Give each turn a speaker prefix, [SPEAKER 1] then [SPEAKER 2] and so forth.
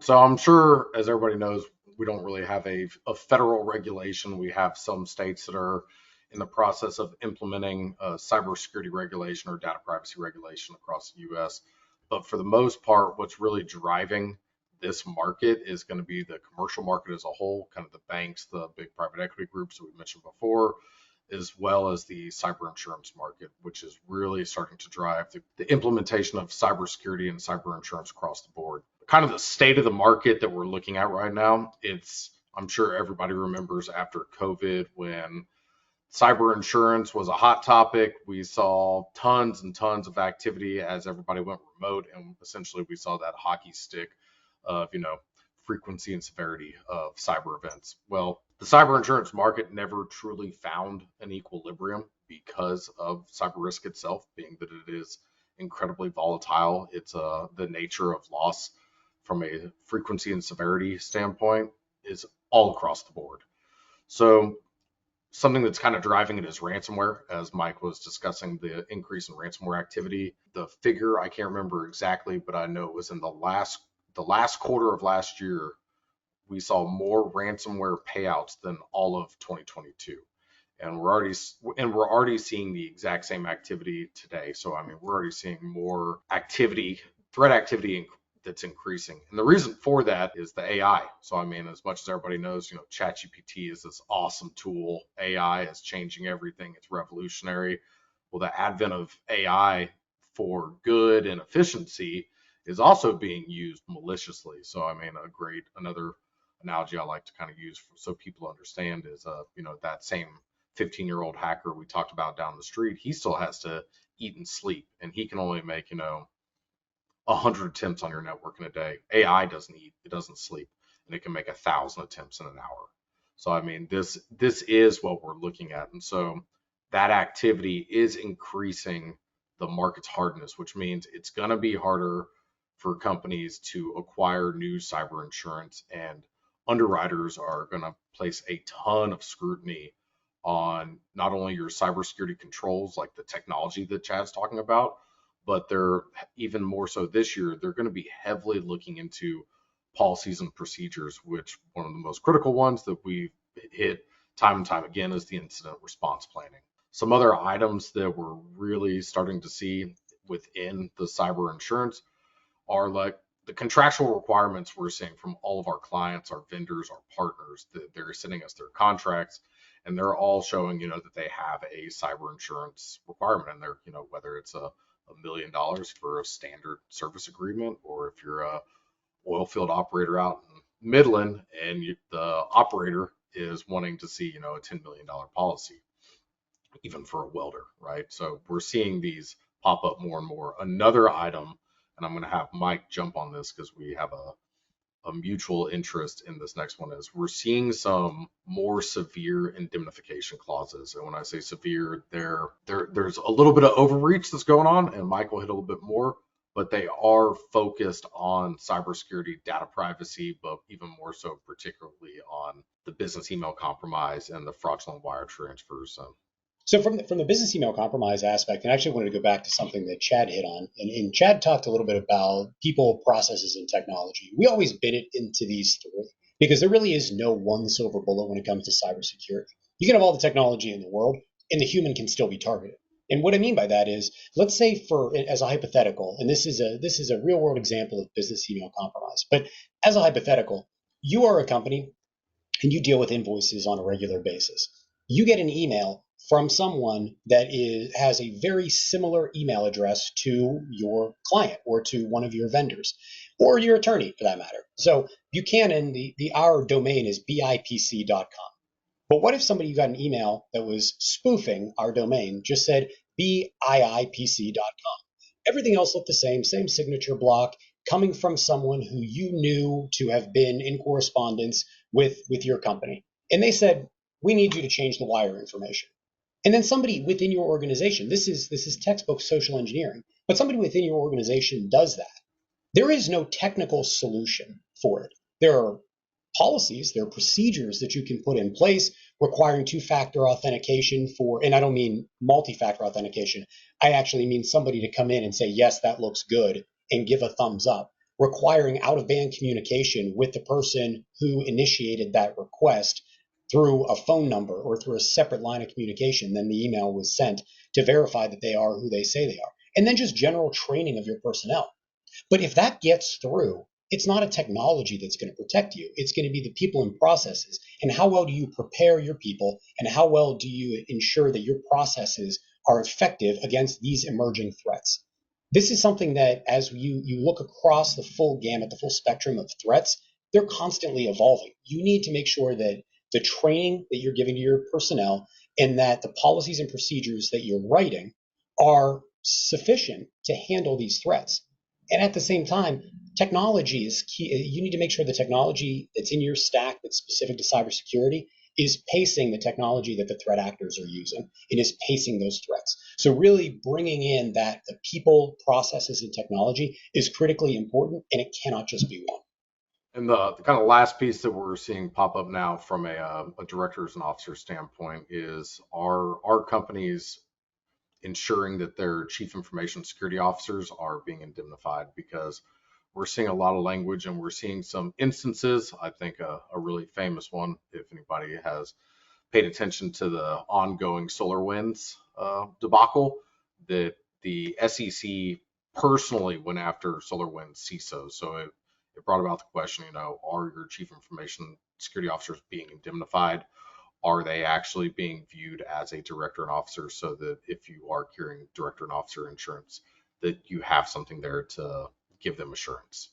[SPEAKER 1] So I'm sure, as everybody knows, we don't really have a federal regulation. We have some states that are in the process of implementing cybersecurity regulation or data privacy regulation across the U.S. But for the most part, what's really driving this market is going to be the commercial market as a whole, kind of the banks, the big private equity groups that we mentioned before, as well as the cyber insurance market, which is really starting to drive the implementation of cybersecurity and cyber insurance across the board. Kind of the state of the market that we're looking at right now, I'm sure everybody remembers after COVID when cyber insurance was a hot topic. We saw tons and tons of activity as everybody went remote, and essentially we saw that hockey stick of, frequency and severity of cyber events. Well, the cyber insurance market never truly found an equilibrium because of cyber risk itself, being that it is incredibly volatile. It's the nature of loss from a frequency and severity standpoint is all across the board. So something that's kind of driving it is ransomware, as Mike was discussing the increase in ransomware activity. The figure I can't remember exactly, but I know it was in the last quarter of last year, we saw more ransomware payouts than all of 2022. And we're already seeing the exact same activity today. So I mean, we're already seeing more activity, threat activity that's increasing. And the reason for that is the AI. So I mean, as much as everybody knows, ChatGPT is this awesome tool. AI is changing everything. It's revolutionary. Well, the advent of AI for good and efficiency is also being used maliciously. So I mean, another analogy I like to kind of use so people understand is, that same 15-year-old hacker we talked about down the street, he still has to eat and sleep, and he can only make, 100 attempts on your network in a day. AI doesn't eat, it doesn't sleep, and it can make 1,000 attempts in an hour. So I mean, this is what we're looking at, and so that activity is increasing the market's hardness, which means it's going to be harder for companies to acquire new cyber insurance, and underwriters are going to place a ton of scrutiny on not only your cybersecurity controls, like the technology that Chad's talking about, but they're even more so this year, they're going to be heavily looking into policies and procedures, which one of the most critical ones that we've hit time and time again is the incident response planning. Some other items that we're really starting to see within the cyber insurance are like the contractual requirements we're seeing from all of our clients, our vendors, our partners, that they're sending us their contracts, and they're all showing, that they have a cyber insurance requirement in there, whether it's $1 million for a standard service agreement, or if you're a oil field operator out in Midland and the operator is wanting to see, a $10 million policy, even for a welder, right? So we're seeing these pop up more and more. Another item, and I'm going to have Mike jump on this because we have a mutual interest in this next one, is we're seeing some more severe indemnification clauses. And when I say severe, there's a little bit of overreach that's going on, and Mike will hit a little bit more, but they are focused on cybersecurity, data privacy, but even more so particularly on the business email compromise and the fraudulent wire transfers.
[SPEAKER 2] So from the business email compromise aspect, and I actually wanted to go back to something that Chad hit on, and Chad talked a little bit about people, processes, and technology. We always bid it into these three because there really is no one silver bullet when it comes to cybersecurity. You can have all the technology in the world, and the human can still be targeted. And what I mean by that is, let's say as a hypothetical, and this is a real world example of business email compromise, but as a hypothetical, you are a company and you deal with invoices on a regular basis. You get an email from someone that has a very similar email address to your client or to one of your vendors or your attorney for that matter. So Buchanan, our domain is bipc.com. But what if somebody got an email that was spoofing our domain, just said biipc.com? Everything else looked the same signature block, coming from someone who you knew to have been in correspondence with your company. And they said, we need you to change the wire information. And then somebody within your organization, this is textbook social engineering, but somebody within your organization does that. There is no technical solution for it. There are policies, there are procedures that you can put in place requiring two-factor authentication and I don't mean multi-factor authentication. I actually mean somebody to come in and say, yes, that looks good, and give a thumbs up. requiring out-of-band communication with the person who initiated that request through a phone number or through a separate line of communication than the email was sent to verify that they are who they say they are. And then just general training of your personnel. But if that gets through, it's not a technology that's going to protect you. It's going to be the people and processes. And how well do you prepare your people? And how well do you ensure that your processes are effective against these emerging threats? This is something that, as you look across the full gamut, the full spectrum of threats, they're constantly evolving. You need to make sure that the training that you're giving to your personnel and that the policies and procedures that you're writing are sufficient to handle these threats. And at the same time, technology is key. You need to make sure the technology that's in your stack that's specific to cybersecurity is pacing the technology that the threat actors are using and is pacing those threats. So really bringing in that the people, processes, and technology is critically important, and it cannot just be one.
[SPEAKER 1] And the kind of last piece that we're seeing pop up now from a directors and officers standpoint is our companies ensuring that their chief information security officers are being indemnified, because we're seeing a lot of language and we're seeing some instances. I think a really famous one, if anybody has paid attention to the ongoing SolarWinds debacle, that the SEC personally went after SolarWinds CISO. So it brought about the question, are your chief information security officers being indemnified? Are they actually being viewed as a director and officer, so that if you are carrying director and officer insurance, that you have something there to give them assurance?